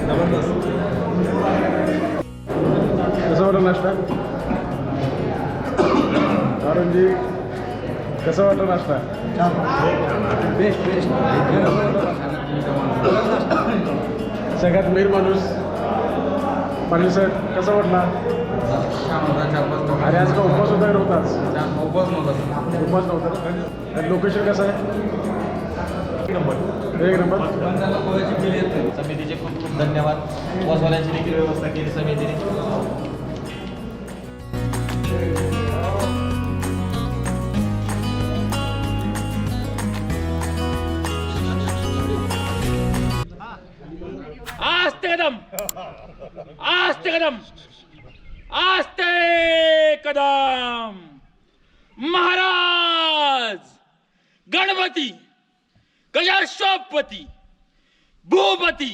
कसा वाटला नाश्ता? अरुणजी कसा वाटला नाश्ता? Best best. सगळ्यात मेन माणूस पाटील सर कसा वाटला? अरे आज का उपवास होता का नव्हताच? उपवास नव्हता. लोकेशन कसं आहे? एक नंबर. समितीचे खूप खूप धन्यवाद. उपवासवाल्यांची देखील व्यवस्था केली समितीने. आस्ते कदम, आस्ते कदम, आस्ते कदम. महाराज गणपती गजाशोपती भूपती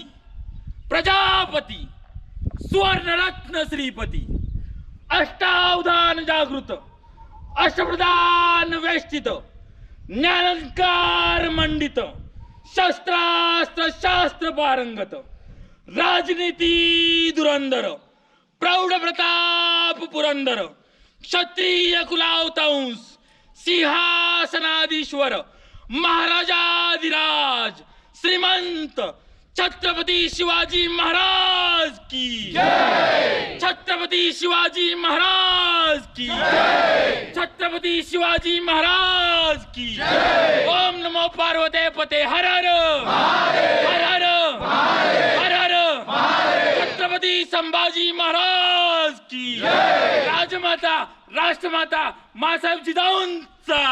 प्रजापती सुवर्णरत्न श्रीपती अष्टावधान जागृत अष्टप्रधान वेष्टित ज्ञानकार मंडित शस्त्रास्त्र शास्त्र पारंगत राजनीती धुरंधर प्रौढ प्रताप पुरंदर क्षत्रिय कुलावतांस सिंहासनाधीश्वर महाराजाधिराज श्रीमंत छत्रपती शिवाजी महाराज की जय. छत्रपती शिवाजी महाराज की जय. छत्रपती शिवाजी महाराज की जय. ओम नमो पार्वते पते हर हर हर हर हर हर. छत्रपती संभाजी महाराज की जय. राजमाता राष्ट्रमाता मासाहेब जिजाऊंचा.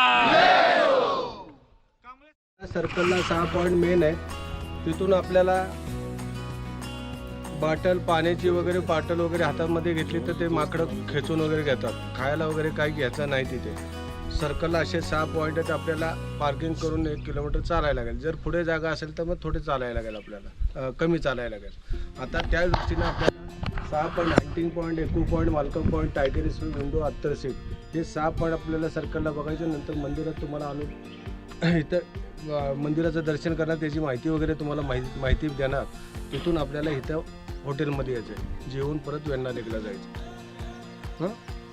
सर्कलला 6 पॉईंट मेन आहे. तिथून आपल्याला बाटल पाण्याची वगैरे बाटल वगैरे हातामध्ये घेतली तर ते माकडं खेचून वगैरे घेतात. खायला वगैरे काही घ्यायचं नाही तिथे. सर्कलला असे 6 पॉईंट आहेत. आपल्याला पार्किंग करून 1 किलोमीटर चालायला लागेल. जर पुढे जागा असेल तर मग थोडे चालायला लागेल, आपल्याला कमी चालायला लागेल. आता त्या दृष्टीने आपल्याला 6 पॉईंट हंटिंग पॉईंट, एकू point, Malcolm point, tiger sweet, window, अत्तर सीट हे 6 पॉईंट आपल्याला सर्कलला बघायचे. नंतर मंदिरात तुम्हाला आणून इथं मंदिराचं दर्शन करणार, त्याची माहिती वगैरे तुम्हाला माहिती देणार. तिथून आपल्याला इथं हॉटेलमध्ये यायचं आहे. जेवून परत वेण्णालेकला जायचं.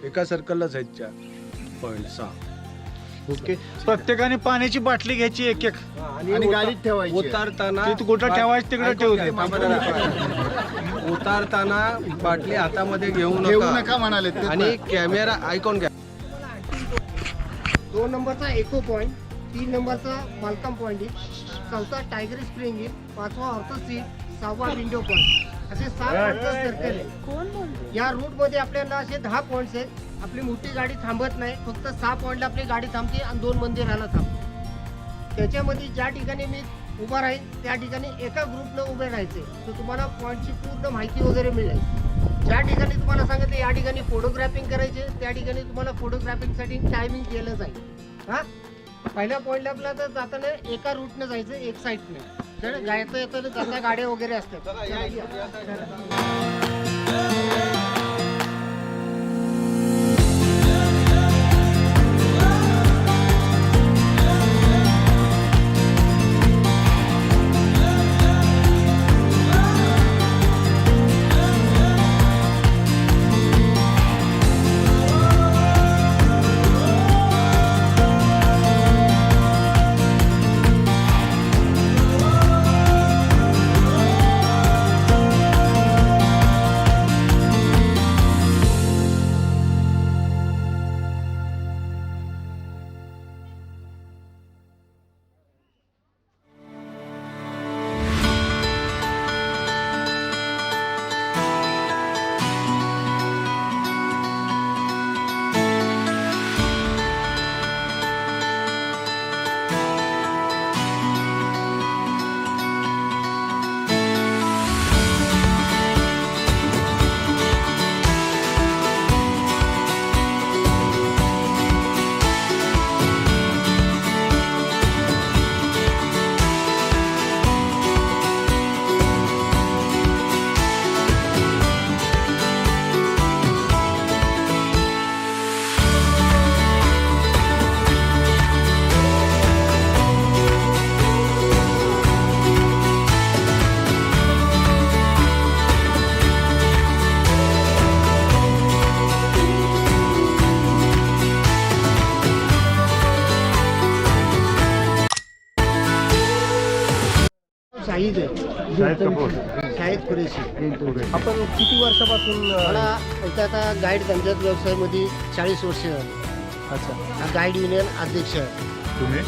एका सर्कललाच आहेत 4 पॉईंट 6. ओके. प्रत्येकाने पाण्याची बाटली घ्यायची एक एक आणि गाडीत ठेवायची. उतारताना कुठं ठेवायची तिकडे ठेवू दे. उतारताना बाटली हातामध्ये घेऊ नका म्हणाले. आणि कॅमेरा ऐकून घ्या. 2 नंबरचा इको पॉइंट, 3 नंबरचा मालकम पॉइंट, 4था टायगर स्प्रिंग, 5वा ऑर्थो सीट, 6वा विंडो पॉइंट, असे 6 पॉइंटचं सर्कल आहे. या रूटमध्ये आपल्याला असे 10 पॉइंट्स आहेत. आपली मोठी गाडी थांबत नाही, फक्त 6 पॉइंटला आपली गाडी थांबते आणि 2 मंदिराला थांबते. त्याच्यामध्ये ज्या ठिकाणी मी उभा राहील त्या ठिकाणी एका ग्रुपनं उभे राहायचे, तर तुम्हाला पॉइंटची पूर्ण माहिती वगैरे मिळेल. ज्या ठिकाणी तुम्हाला सांगितलं या ठिकाणी फोटोग्राफिंग करायचे, त्या ठिकाणी तुम्हाला फोटोग्राफिंगसाठी टायमिंग केलं जाईल. हां, पहिल्या पॉईंटला आपल्याला तर जाताना एका रूटनं जायचं, एक साईडने. तर जायचं येतं जाता गाड्या वगैरे असतात. शाहिद आहे. शाहिद कुरेशी. आपण किती वर्षापासून मला इथं आता गाईड धंद्यात व्यवसायामध्ये 40 वर्ष झाली. अच्छा हा गाईड युनियन अध्यक्ष आहे. तुम्ही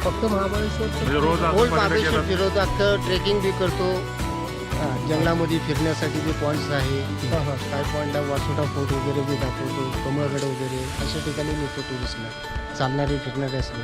फक्त महाबळेश्वर म्हणजे रोज ओल्ड आजपर्यंत महाबळेश्वर केलं? फिरवतो, अख्खं ट्रेकिंग बी करतो. जंगलामध्ये फिरण्यासाठी जे पॉईंट्स आहे काही पॉईंटला वासोटा फोर्ट वगैरे बी दाखवतो, कमळगड वगैरे अशा ठिकाणी नेतो टुरिस्टला, चालणारे फिरणारे असले.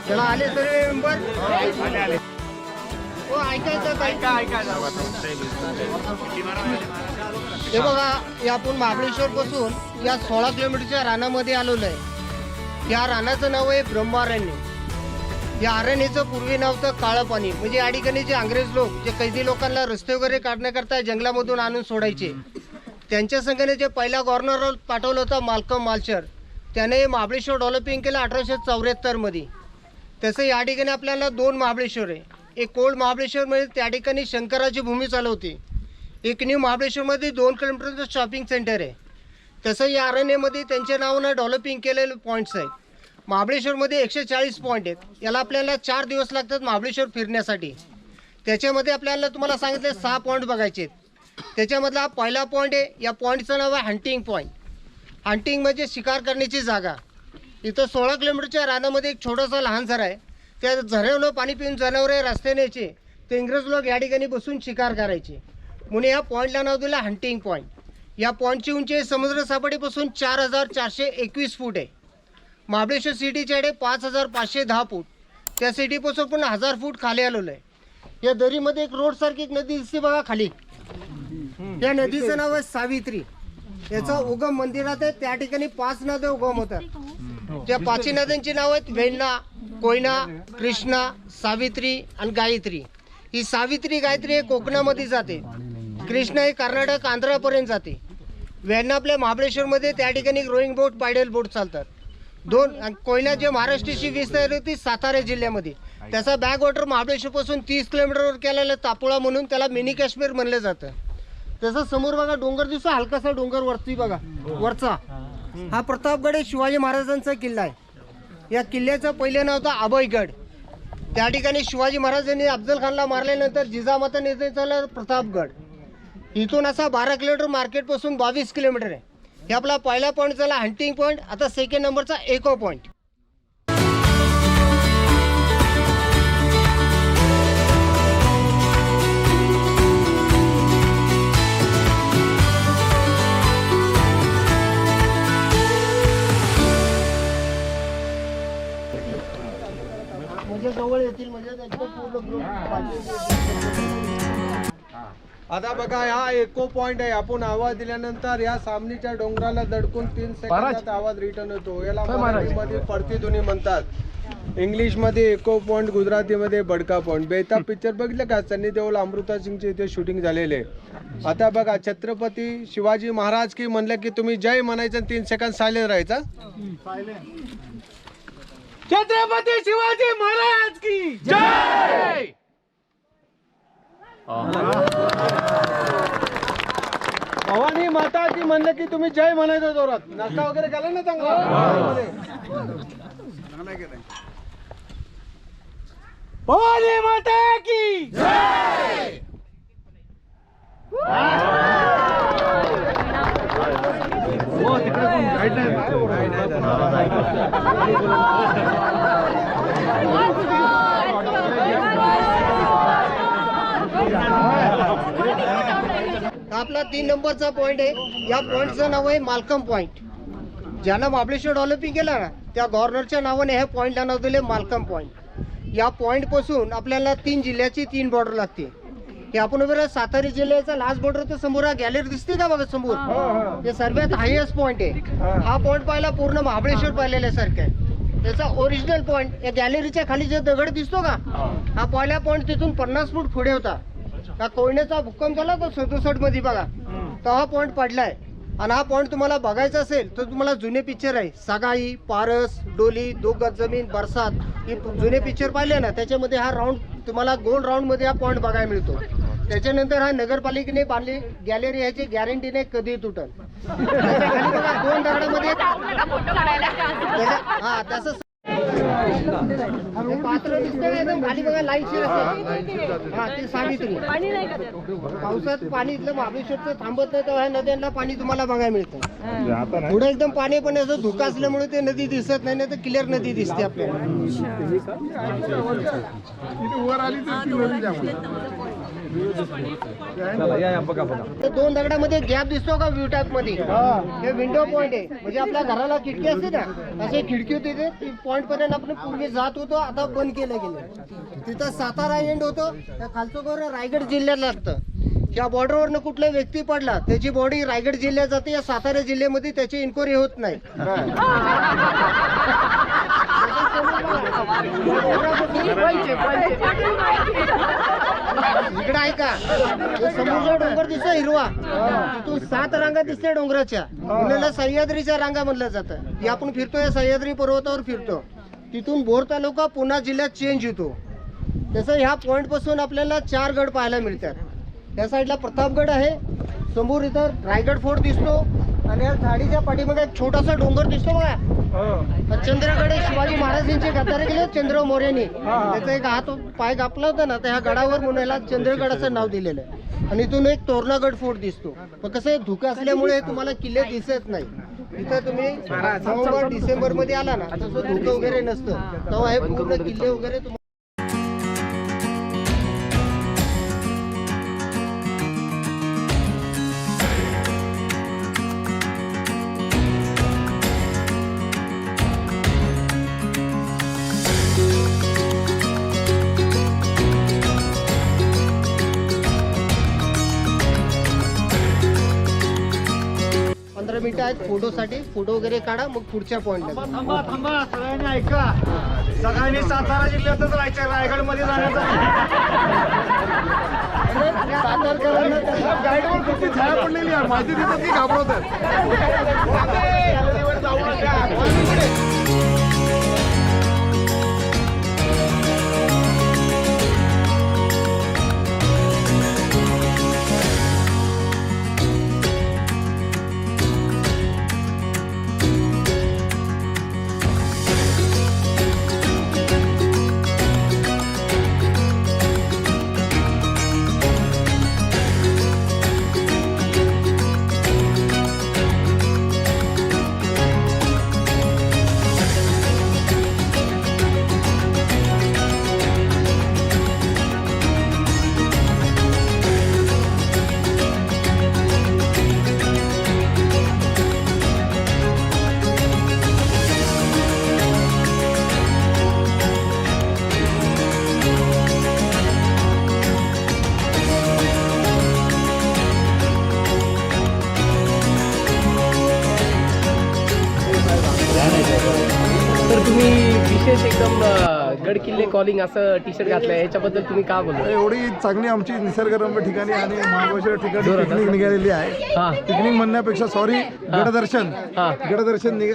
चला आले सर्व मेंबर. हो ऐकायचं हे बघा, हे आपण महाबळेश्वर पासून या 16 किलोमीटरच्या रानामध्ये आलेलो आहे. या रानाचं नाव आहे ब्रह्मारण्य. या अरण्याचं पूर्वी नाव तर काळं पाणी. म्हणजे या ठिकाणी जे अंग्रेज लोक जे कैदी लोकांना रस्ते वगैरे काढण्याकरता जंगलामधून आणून सोडायचे, त्यांच्या संघाने जे पहिला गव्हर्नर पाठवलं होतं माल्कम मार्शल, त्याने महाबळेश्वर डेव्हलपिंग केलं 1874 मध्ये. तसं या ठिकाणी आपल्याला 2 महाबळेश्वर आहे. एक ओल्ड महाबळेश्वरमध्ये त्या ठिकाणी शंकराची भूमी चालू होती. एक न्यू महाबळेश्वरमध्ये 2 किलोमीटरचं शॉपिंग सेंटर आहे. तसं या अरण्यामध्ये त्यांच्या नावानं डेव्हलपिंग केलेले पॉईंट्स आहेत. महाबळेश्वरमध्ये 140 पॉईंट आहेत. याला आपल्याला 4 दिवस लागतात महाबळेश्वर फिरण्यासाठी. त्याच्यामध्ये आपल्याला तुम्हाला सांगितले 6 पॉईंट बघायचे आहेत. त्याच्यामधला हा पहिला पॉईंट आहे. या पॉईंटचं नाव आहे हंटिंग पॉईंट. हंटिंग म्हणजे शिकार करण्याची जागा. इथं 16 किलोमीटरच्या रानामध्ये एक छोटासा लहान झरा आहे. त्या झऱ्यावरून पाणी पिऊन जनावरे रस्त्याने यायचे, ते इंग्रज लोक या ठिकाणी बसून शिकार करायचे, म्हणून या पॉईंटला नाव दिलं हंटिंग पॉईंट. या पॉईंटची उंची समुद्र सपाटीपासून 4421 फूट आहे. महाबळेश्वर सिटीच्या आडे 5510 फूट. त्या सिटीपासून पण 1000 फूट खाली आलेलं आहे. या दरीमध्ये एक रोड सारखी एक नदी दिसते बघा खाली. या नदीचं नाव आहे सावित्री. याचा उगम मंदिरात आहे. त्या ठिकाणी 5 नद्या उगम होतात. त्या 5 नद्यांची नाव आहेत वेण्णा, कोयना, कृष्णा, सावित्री आणि गायत्री. ही सावित्री गायत्री हे कोकणामध्ये जाते. कृष्णा हे कर्नाटक आंध्रापर्यंत जाते. वेण्णा आपल्या महाबळेश्वरमध्ये त्या ठिकाणी रोईंग बोट, पायडल बोट चालतात. 2 कोयना जे महाराष्ट्राची विस्तार होती सातारा जिल्ह्यामध्ये, त्याचा बॅक वॉटर महाबळेश्वरपासून 30 किलोमीटरवर केलेला तापोळा म्हणून त्याला मिनी काश्मीर म्हणलं जातं. तसं समोर बघा डोंगर दिसतो, हलकासा डोंगर वरती बघा वरचा, हा प्रतापगड हे शिवाजी महाराजांचा किल्ला आहे. या किल्ल्याचं पहिलं नाव होतं अभयगड. त्या ठिकाणी शिवाजी महाराजांनी अफजल खानला मारल्यानंतर जिजामाता नेतृत्वाला प्रतापगड. इथून असा 12 किलोमीटर मार्केटपासून 22 किलोमीटर आहे. हे आपला पहिला पॉईंट झाला हंटिंग पॉईंट. आता सेकंड नंबरचा इको पॉईंट. म्हणजे जवळ येतील म्हणजे पूर्ण ग्रुप. आता बघा हा इको पॉइंट आहे. आपण आवाज दिल्यानंतर या सामनीच्या डोंगराला दडकून 3 सेकंदात आवाज रिटर्न होतो. याला मराठीमध्ये प्रतिध्वनी म्हणतात, इंग्लिशमध्ये इको पॉइंट, गुजरातीमध्ये बडका पॉइंट. बेताब पिक्चर बघितलं का? सनी देओल, अमृता सिंगचे इथे शूटिंग झालेले. आता बघा छत्रपती शिवाजी महाराज की म्हणलं की तुम्ही जय म्हणायचं, 3 सेकंद सायलेंट राहायचं. छत्रपती शिवाजी महाराज की जय. भवानी माता की म्हणलं की तुम्ही जय म्हणायचं जोरात. नाश्ता वगैरे केला ना चांगला? भवानी माता की जय. हो तिकडे कोण गाईड नाही. आपला 3 नंबरचा पॉईंट आहे. या पॉईंटचं नाव आहे माल्कम पॉईंट. ज्यानं महाबळेश्वर डेव्हलपिंग केलं ना त्या गव्हर्नरच्या नावाने ह्या पॉईंटला नाव दिले माल्कम पॉईंट. या पॉईंटपासून आपल्याला 3 जिल्ह्याची 3 बॉर्डर लागते. हे आपण बघा सातारा जिल्ह्याचा लास्ट बॉर्डर तर समोर गॅलरी दिसते का बघा समोर, हे सर्वात हायएस्ट पॉईंट आहे. हा पॉईंट पाहिला पूर्ण महाबळेश्वर पाहिलेल्यासारखं आहे. त्याचा ओरिजिनल पॉईंट या गॅलरीच्या खाली जे दगड दिसतो का, हा पहिला पॉईंट तिथून 50 फूट पुढे होता. हा कोयनेचा भूकंप झाला तो 67 मध्ये बघा, तर हा पॉईंट पडलाय. आणि हा पॉईंट तुम्हाला बघायचा असेल तर तुम्हाला जुने पिक्चर आहे सगाई, पारस, डोली, दो गज जमीन, बरसात, हे जुने पिक्चर पाहिले ना, त्याच्यामध्ये हा राऊंड तुम्हाला गोल राऊंडमध्ये हा पॉईंट बघायला मिळतो. त्याच्यानंतर हा नगरपालिकेने बांधली गॅलरी, ह्याची गॅरंटी नाही कधी तुटल. खाली बघा 2 दगडामध्ये हा तसं पात्र दिसतंय ना, एकदम खाली बघा लाईन शेर असते. हा ते सावित्री. पावसात पाणी इथलं महाबळेश्वरचं थांबत नाही, तेव्हा नद्यांना पाणी तुम्हाला बघायला मिळतं. पुढे एकदम पाणी पण असं धुका असल्यामुळे ते नदी दिसत नाही, तर क्लिअर नदी दिसते आपल्याला. तर 2 दगडामध्ये गॅप दिसतो का व्ह्यू टाईप मध्ये, हे विंडो पॉइंट आहे. म्हणजे आपल्या घराला खिडकी असते ना, असे खिडकी होती ते पॉइंट पर्यंत आपण पूर्वी जात होतो, आता बंद केलं गेलं. तिथं सातारा एंड होतो, त्या खालचं घर रायगड जिल्ह्यात लागतं. या बॉर्डरवरनं कुठला व्यक्ती पडला त्याची बॉडी रायगड जिल्ह्यात जाते, या सातारा जिल्ह्यामध्ये त्याची इन्क्वायरी होत नाही. इकडे ऐका, समोरचा डोंगर दिसतो हिरवा, तिथून 7 रांगा दिसते डोंगराच्या, पुण्याला सह्याद्रीच्या रांगा म्हणलं जातं. ही आपण फिरतो, या सह्याद्री पर्वतावर फिरतो. तिथून भोर तालुका पुन्हा जिल्ह्यात चेंज होतो. तसं ह्या पॉइंट पासून आपल्याला 4 गड पाहायला मिळतात. त्या साईडला प्रतापगड आहे, समोर इथं रायगड फोर्ट दिसतो, आणि या झाडीच्या पाठीमागे एक छोटासा डोंगर दिसतो बघा, चंद्रगड. शिवाजी महाराजांचे गद्दारे केले चंद्र मोर्याने, त्याचा एक हात पाय कापला होता ना, त्या ह्या गडावर म्हणून चंद्रगड असं नाव दिलेलं आहे. आणि इथून एक तोरणागड फोर्ट दिसतो. पण कसं धुकं असल्यामुळे तुम्हाला किल्ले दिसत नाही. इथं तुम्ही नोव्हेंबर डिसेंबर मध्ये आला ना, तसं धुकं वगैरे नसतं, तेव्हा हे पूर्ण किल्ले वगैरे तुम्हाला. मिनिटं आहेत फोटोसाठी, फोटो वगैरे काढा, मग पुढच्या पॉइंटला. थांबा थांबा, सगळ्यांनी ऐका, सगळ्यांनी सातारा जिल्ह्यातच राहायचं, रायगड मध्ये जाण्याचा. गाईडवर किती छाया पडलेली आहे, माहिती देतात की घाबरवतात. तर तुम्ही विशेष एकदम गड किल्ले कॉलिंग असं टी शर्ट घातलंय, याच्याबद्दल तुम्ही का बोलता? एवढी चांगली आमची निसर्गरम्य ठिकाणी आणि महाबळेश्वर ठिकाणी पिकनिक निघालेली आहे. पिकनिक म्हणण्यापेक्षा सॉरी गडदर्शन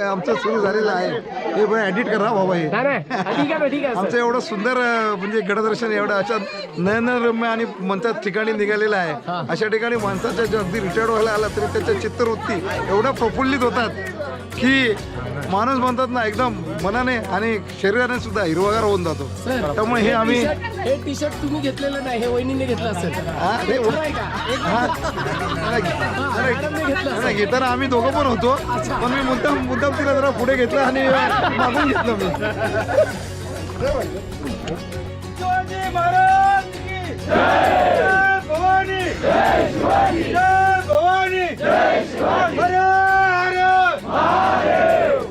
आमचं सुरू झालेलं आहे. हे बाय एडिट करा बाबा, हे ठीक आहे आमचं एवढं सुंदर म्हणजे गडदर्शन एवढं अशा नयनरम्य आणि म्हणतात ठिकाणी निघालेलं आहे. अशा ठिकाणी माणसाच्या जे अगदी रिटायर्ड व्हायला आला तरी त्याच्या चित्तवृत्ती एवढ्या प्रफुल्लित होतात की माणूस म्हणतात ना एकदम मनाने आणि शरीराने सुद्धा हिरवागार होऊन जातो. त्यामुळे हे आम्ही हे टी शर्ट तुम्ही घेतलेलं नाही, हे वहिनीने घेतलं असेल. घेताना आम्ही दोघं पण होतो, पण मी मुद्दाम तिला जरा पुढे घेतलं आणि मागून घेतलं मी. शिवाजी महाराज की जय, भवानी जय, शिवाजी जय, भवानी जय, शिवाजी हर हर महादेव.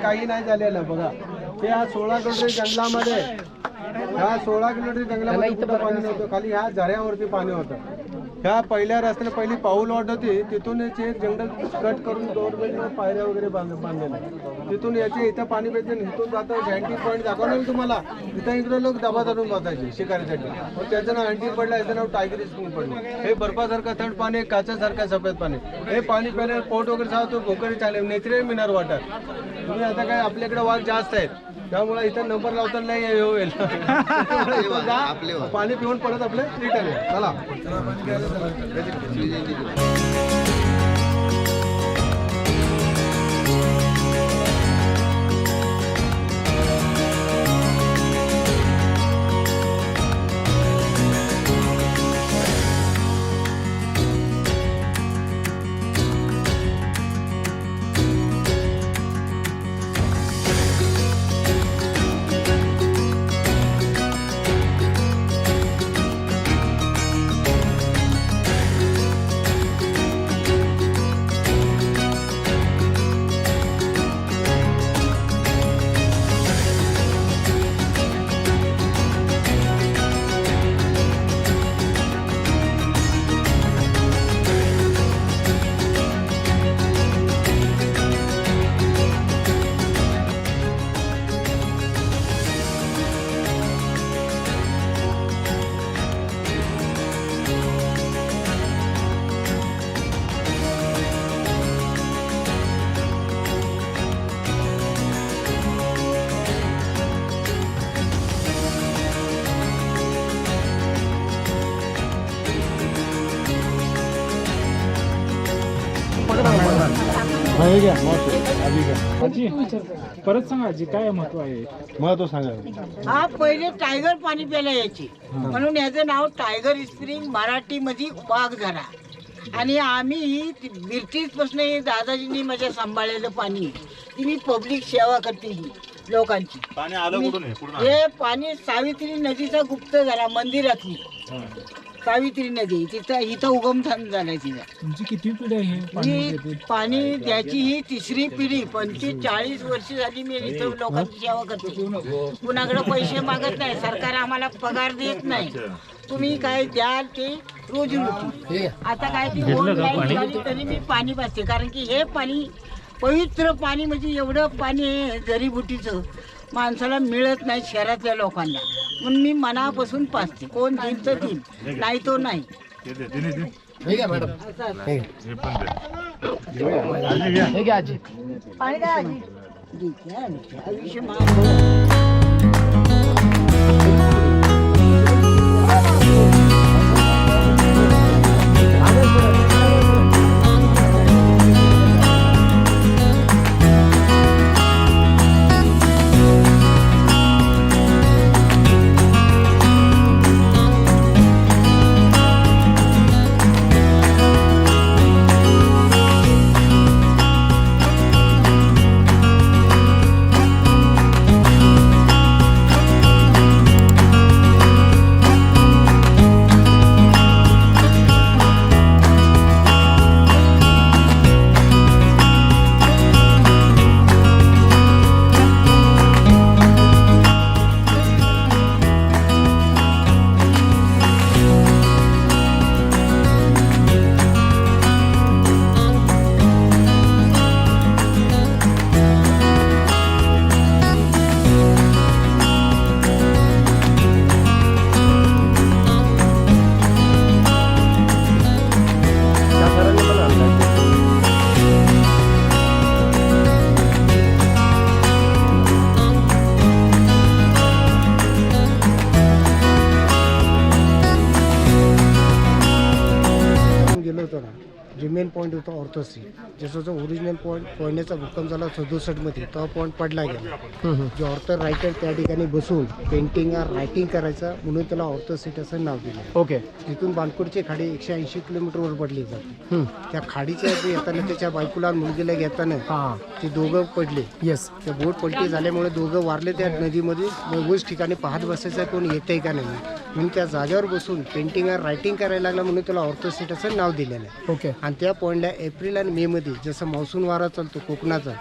काही नाही झालेलं बघा. ते ह्या 16 किलोमीटर जंगलामध्ये, ह्या 16 किलोमीटर जंगलामध्ये कुठं पाणी नव्हतं, खाली ह्या झऱ्यावरती पाणी होतं. ह्या पहिल्या रस्त्याला पहिली पाऊल वाट होती, तिथून याचे जंगल कट करून गव्हर्नमेंटने पायऱ्या वगैरे बांधलेल्या. तिथून याचे इथं पाणी प्यायचे, इथून जातं हँडी पॉईंट दाखवलं मी तुम्हाला. इकडे लोक दबा धरून बसायचे शिकारीसाठी. मग त्याचं नाव हँडी पडलं, याचं नाव टायगर स्प्रिंग पडलं. हे बर्फासारखं थंड पाणी, काचासारखं सफेद पाणी. हे पाणी प्यायला पोट वगैरे सांगतो भोकरी चालेल, नेचरल मिनरल वॉटर. तुम्ही आता काय आपल्याकडे वाघ जास्त आहेत, त्यामुळे इथं नंबर लावताना नाही हे होईल. पाणी पिऊन परत आपले रिटर्न चला. परत सांगा आजी काय महत्व आहे? महत्व सांगा. हा पहिले टायगर पाणी प्यायला यायची, म्हणून याचं नाव टायगर स्प्रिंग मराठीमध्ये वाघ झाला. आणि आम्ही ही ब्रिटिशपासून हे दादाजींनी माझ्या सांभाळलेलं पाणी, ती मी पब्लिक सेवा करते ही लोकांची. हे पाणी सावित्री नदीचा गुप्त झाला, मंदिरातली सावित्री नदी, तिथं इथं उगमस्थान झालंय तिथं. तुमची किती पिढी आहे ही पाणी द्यायची ही तिसरी पिढी. 45 वर्ष झाली मी इथं लोकांची सेवा करते. कुणाकडे पैसे मागत नाही, सरकार आम्हाला पगार देत नाही. तुम्ही काय द्याल ते रोजीरोटी. आता काय ती ऑनलाईन झाली तरी मी पाणी पाजते, कारण की हे पाणी पवित्र पाणी, म्हणजे एवढं पाणी आहे जडीबुटीचं माणसाला मिळत नाही शहरातल्या लोकांना. म्हणून मी मनापासून पाजते. कोण देईल तर देईल, नाही तो नाही. पाणी काय आजी? ठीक आहे, आयुष्य जे मेन पॉईंट होता ऑर्थोसी, जसं जो ओरिजिनल पॉईंट पोहण्याचा भूकंप झाला 67 मध्ये, तो पॉईंट पडला गेला. जे ऑर्थर रायटर त्या ठिकाणी बसून पेंटिंग रायटिंग करायचा, म्हणून त्याला ऑर्थोसीट असं नाव दिलं. ओके. तिथून बाणकोटची खाडी 180 किलोमीटरवर पडली जाते. त्या खाडीच्या येताना त्याच्या बायकोला मुलगीला घेताना ते दोघं पडले. येस. त्या बोट पलटी झाल्यामुळे दोघं वारले त्या नदीमध्ये. उगाच ठिकाणी पाहत बसायचं कोण येतंय का नाही, म्हणून त्या जागेवर बसून पेंटिंग रायटिंग करायला लागला, म्हणून त्याला ऑर्थोसीट असं नाव दिलेलं आहे. ओके. आणि त्या त्या पॉईंटला एप्रिल आणि मे मध्ये जसं मान्सून वारा चालतो कोकणाचा,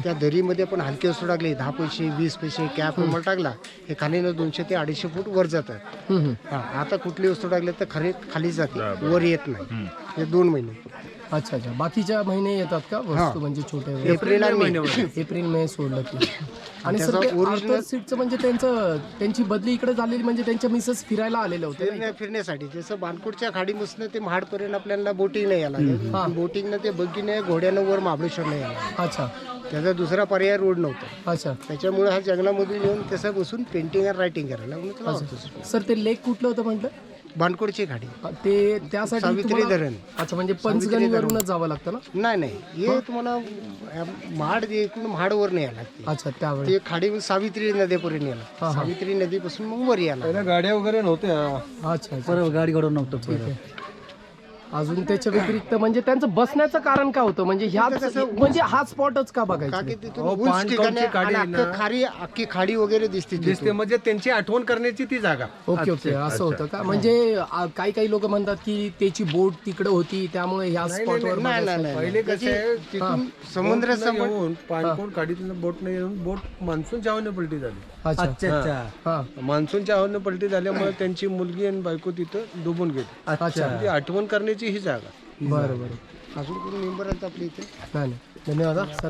त्या दरीमध्ये पण हलके असू टाकले 10 पैसे 20 पैसे कॅप नंबर टाकला, हे खालीनं 200 ते 250 फूट वर जातात. हा, आता कुठली वस्तू टाकली तर खाली जाते, वर येत नाही. हे 2 महिने. अच्छा अच्छा. बाकीच्या महिने येतात का वस्तू म्हणजे छोटे वगैरे? एप्रिल आणि मे. एप्रिल मे सोडलं की. आणि सर त्याचा ते original- आर्थर सीटचं म्हणजे त्यांची बदली इकडे झालेली म्हणजे त्यांच्या मिसेस फिरायला आलेले होते नाही? फिरण्यासाठी जसं बाणकोटच्या खाडीपासून ते महाडपर्यंत आपल्याला बोटिंग नाही यायला, बोटिंगनं ते बगीने घोड्यानं वर महाबळेश्वरला यायला. अच्छा त्याचा दुसरा पर्याय रोड नव्हता. अच्छा. त्याच्यामुळे हा जंगलामधून येऊन तसं बसून पेंटिंग आणि रायटिंग करायला म्हणून तुला आवडतं. सर ते लेक कुठलं होतं म्हटलं? बाणकोटची खाडी. ते त्यासाठी सावित्री तुम्हाला- धरण. अच्छा म्हणजे पंचगणीवरूनच जावं लागतं ना? नाही हे तुम्हाला महाड इकडून महाडवर नाही यायला लागते. अच्छा त्यावेळी. ते खाडी सावित्री नदीपर्यंत यायला, सावित्री नदीपासून मग वर यायला. गाड्या वगैरे नव्हत्या. अच्छा अच्छा. गाडी घडवून नव्हतं. ठीक आहे. अजून त्याच्या व्यतिरिक्त म्हणजे त्यांचं बसण्याचं कारण काय होतं? म्हणजे ह्याच म्हणजे हा स्पॉटच का का बघायचा? की तिथून उंच ठिकाणी आणि अख्खी खाडी वगैरे दिसते दिसते म्हणजे त्यांची आठवण करण्याची ती जागा. Okay okay. असं होतं का? म्हणजे काही लोक म्हणतात की त्याची बोट तिकडे होती त्यामुळे ह्या स्पॉटवर पहिले कसं आहे, तिथून समुद्र येऊन पाणकोट खाडीतून बोट नाही येऊन बोट मान्सूनच्या हवाने पलटी झाली. अच्छा. हा. मान्सूनच्या हवाने पलटी झाल्यामुळे त्यांची मुलगी आणि बायको तिथं डुबून गेली. अच्छा. ती आठवण करण्याची ही जागा. बरं बरं. अजून कोणी मेंबर आहेत आपल्या इथे? नाही धन्यवाद सर.